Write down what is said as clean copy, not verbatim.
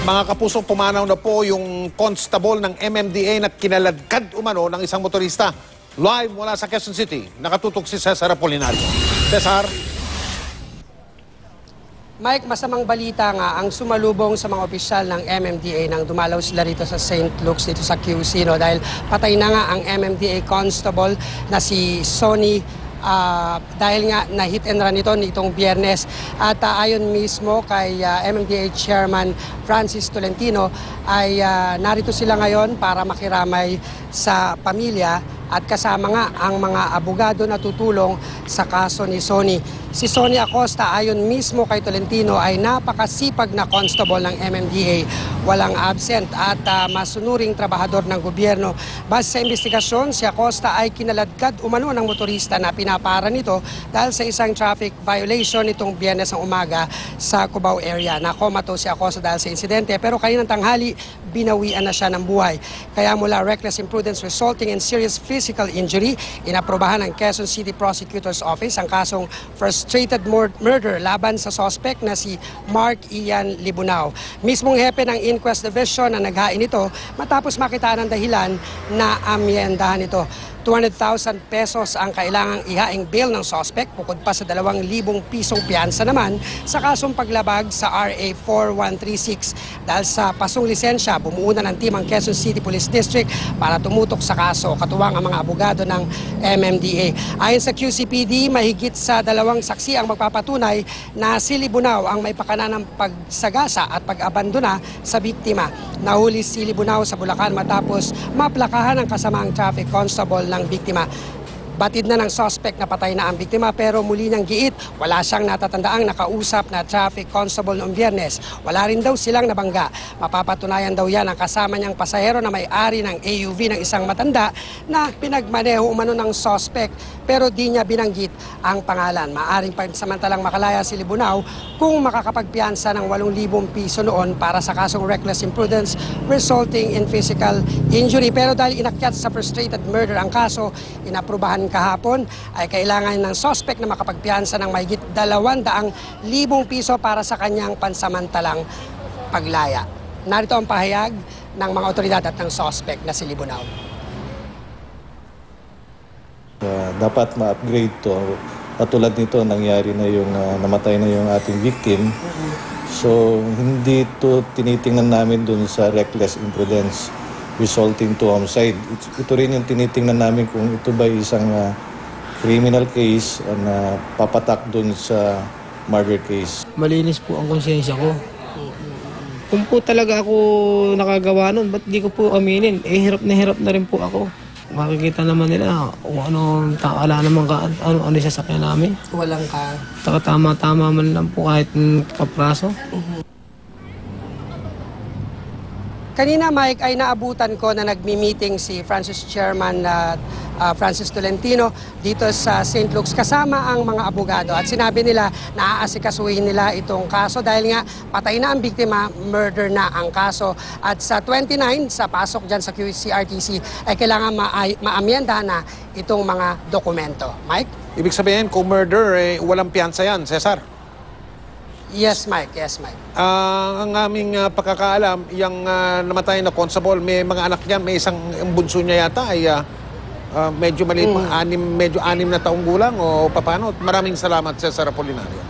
Mga kapuso, pumanaw na po yung constable ng MMDA na kinaladkad umano ng isang motorista. Live mula sa Quezon City, nakatutok si Cesar Apolinario. Cesar? Mike, masamang balita nga ang sumalubong sa mga opisyal ng MMDA nang dumalaw sila rito sa St. Luke's dito sa QC, no? Dahil patay na nga ang MMDA constable na si Sonny dahil nga na-hit and run nitong Biyernes. At ayon mismo kay MMDA Chairman Francis Tolentino ay narito sila ngayon para makiramay sa pamilya at kasama nga ang mga abogado na tutulong sa kaso ni Sonny. Si Sonny Acosta ayon mismo kay Tolentino ay napakasipag na constable ng MMDA, walang absent at masunuring trabahador ng gobyerno. Base sa investigasyon, si Acosta ay kinaladkad umano ng motorista na pinapara nito dahil sa isang traffic violation nitong Biyernes ng umaga sa Cubao area. Nakomato si Acosta dahil sa insidente pero kaninang tanghali binawian na siya ng buhay. Kaya mula reckless imprudence resulting in serious physical injury, inaprobahan ng Quezon City Prosecutor's Office ang kasong frustrated murder laban sa suspect na si Mark Ian Libunao. Mismong hepe ng Inquest Division na naghain ito matapos makita ng dahilan na amyendahan ito. 200,000 pesos ang kailangang ihaing bail ng suspect bukod pa sa 2,000 pisong piyansa naman sa kasong paglabag sa RA 4136. Dahil sa pasong lisensya, bumuo na ng team ang Quezon City Police District para tumutok sa kaso, katuwang ang mga abogado ng MMDA. Ayon sa QCPD, mahigit sa 2 saksi ang magpapatunay na si Libunao ang may pakana ng pagsagasa at pag-abandona sa biktima. Nahuli si Libunao sa Bulacan matapos maplakahan ng kasamaang traffic constable ng biktima. Batid na ng suspect na patay na ang biktima pero muli niyang giit, wala siyang natatandaang nakausap na traffic constable noong Biyernes. Wala rin daw silang nabangga. Mapapatunayan daw yan ang kasama niyang pasahero na may-ari ng AUV ng isang matanda na pinagmaneho umano ng suspect pero di niya binanggit ang pangalan. Maaring pansamantalang makalaya si Libunao kung makakapagpiyansa ng 8,000 piso noon para sa kasong reckless imprudence resulting in physical injury. Pero dahil inakyat sa frustrated murder ang kaso, inaprubahan kahapon ay kailangan ng suspect na makapagpiyansa ng mahigit 200,000 piso para sa kanyang pansamantalang paglaya. Narito ang pahayag ng mga otoridad at ng suspect na si Libunao. Dapat ma-upgrade to. Katulad nito, nangyari na yung namatay na yung ating victim. So, hindi to tinitingnan namin dun sa reckless imprudence resulting to homicide. Ito rin yung tinitingnan namin kung ito ba isang criminal case na papatak dun sa murder case. Malinis po ang konsensya ko. Kung po talaga ako nakagawa nun, ba't di ko po aminin? Hirap na rin po ako. Makikita naman nila kung ano, wala naman ano sasakyan namin. Walang ka. Tama-tama man lang po kahit kapraso. Kanina, Mike, ay naabutan ko na nagmi-meeting si Francis Chairman Francis Tolentino dito sa St. Luke's kasama ang mga abogado. At sinabi nila na aasikasuhin nila itong kaso dahil nga patay na ang biktima, murder na ang kaso. At sa 29, sa pasok dyan sa QCRTC, ay kailangan maamyendahan na itong mga dokumento. Mike? Ibig sabihin, kung murder, walang piyansa yan, Cesar? Yes, Mike. Yes, Mike. Ang aming pagkakaalam, yung namatay na constable, may mga anak niya, may isang bunso niya yata ay medyo maliit, medyo 6 na taong gulang o paano. Maraming salamat, Cesar Apolinario.